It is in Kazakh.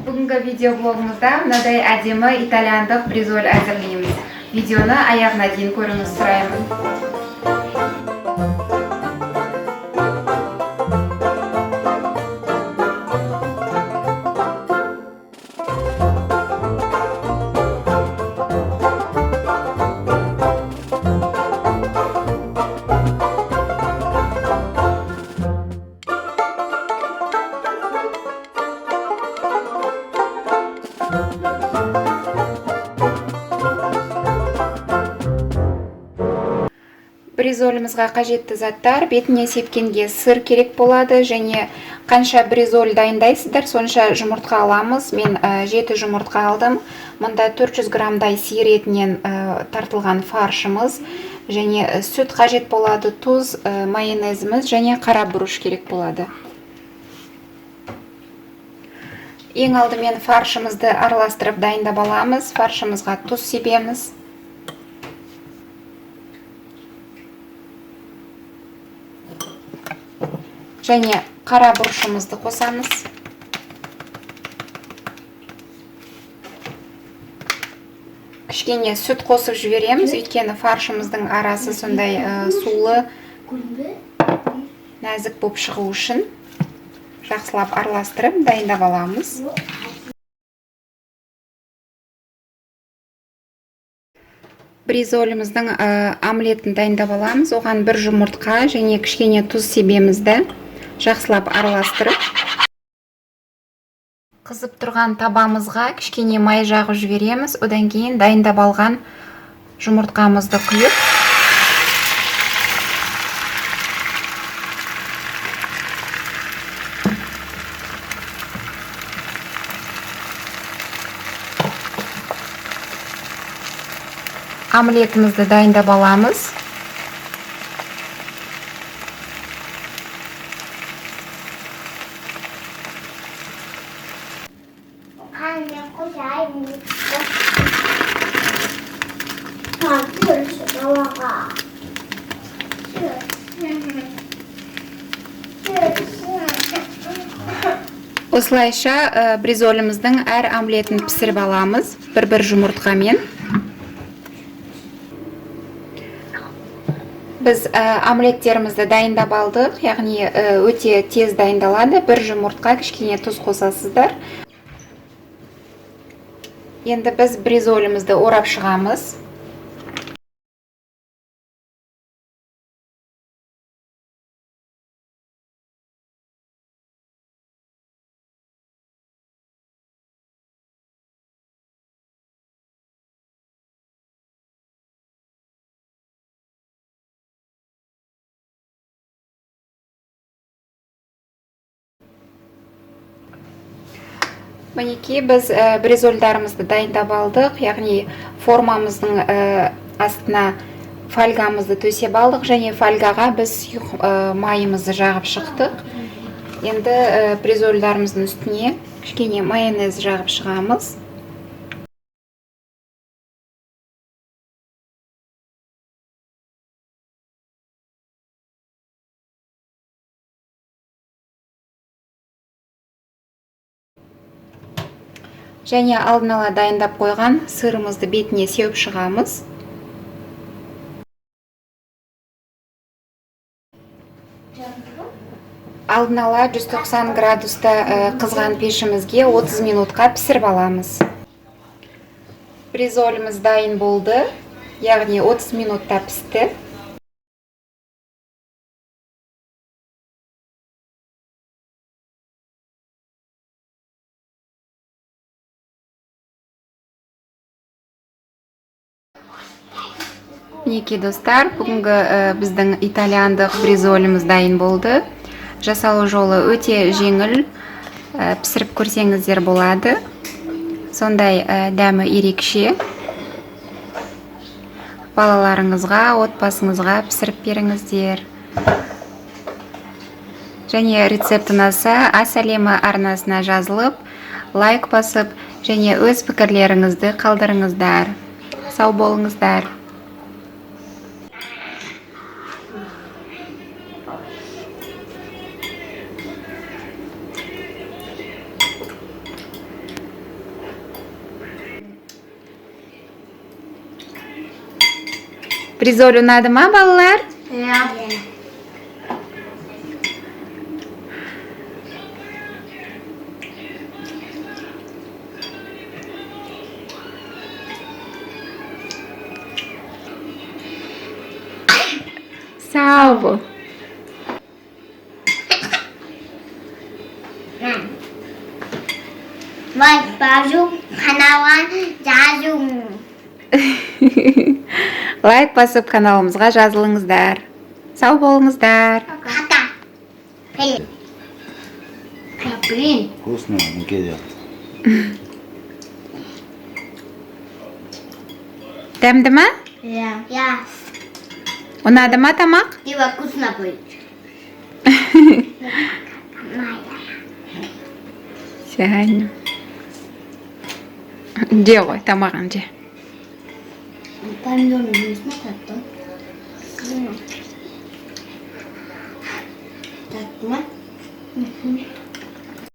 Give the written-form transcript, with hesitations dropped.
Бүгінгі видеоблогымызда мынадай әдемі итальяндық бризоль әзірлейміз. Видеоны аяғына дейін көріңіз сұраймын. Бризолімізға қажетті заттар: бетіне сепкенге сыр керек болады, және қанша бризоль дайындайсыздар, сонша жұмыртқа аламыз. Мен 7 жұмыртқа алдым. Мұнда 400 граммдай сиыр етінен тартылған фаршымыз, және сүт қажет болады, тұз, майонезіміз және қара бұрыш керек болады. Ең алдымен фаршымызды араластырып дайындап аламыз. Фаршымызға тұз себеміз. Және қара бұрышымызды қосамыз. Кішкене сүт қосып жібереміз, өйткені фаршымыздың арасы сондай сулы, нәзік болып шығу үшін жақсылап араластырып дайындап аламыз. Бризоліміздің омлетін дайындап аламыз. Оған 1 жұмыртқа және кішкене тұз себемізді жақсылап араластырып, қызып тұрған табамызға кішкене май жағып жібереміз. Одан кейін дайындап алған жұмыртқамызды құйып, омлетімізді дайындап аламыз. Осылайша бризоліміздің әр омлетін пісіріп аламыз, бір жұмыртқамен. Біз омлеттерімізді дайындап алдық, яғни өте тез дайындалады. 1 жұмыртқа, кішкене тұз қосасыздар. Енді біз бризолімізді орап шығамыз. Мінекей, біз бризольдарымызды дайындап алдық, яғни формамыздың астына фольгамызды төсеп алдық, және фольгаға біз майымызды жағып шықтық. Енді бризольдарымыздың үстіне кішкене майонез жағып шығамыз. Және алдын ала дайындап қойған сырымызды бетіне сеуіп шығамыз. Алдын ала 190 градуста қызған пешімізге 30 минутқа пісіріп аламыз. Бризоліміз дайын болды, яғни 30 минутта пісті. Мінекей достар, бүгінгі біздің итальяндық бризоліміз дайын болды. Жасалу жолы өте жеңіл, пісіріп көрсеңіздер болады. Сондай дәмі ерекше. Балаларыңызға, отбасыңызға пісіріп беріңіздер. Және рецепт ұнаса, ас әлемі арнасына жазылып, лайк басып, және өз пікірлеріңізді қалдырыңыздар. Сау болыңыздар. Бризоль ұнады ма, балалар? Ja. Сау бол. Vai baju kanalға жазу. Лайк басып каналымызға жазылыңыздар. Сау болыңыздар. Қата. Блин. Вкусно, Муке делает. Дәмді ма? Ja. Ja. Ұнады ма тамақ? Типа вкусно будет. Сәйін. Же ғой, тамағын же. Помидоры не смотрят, да? Так, мы.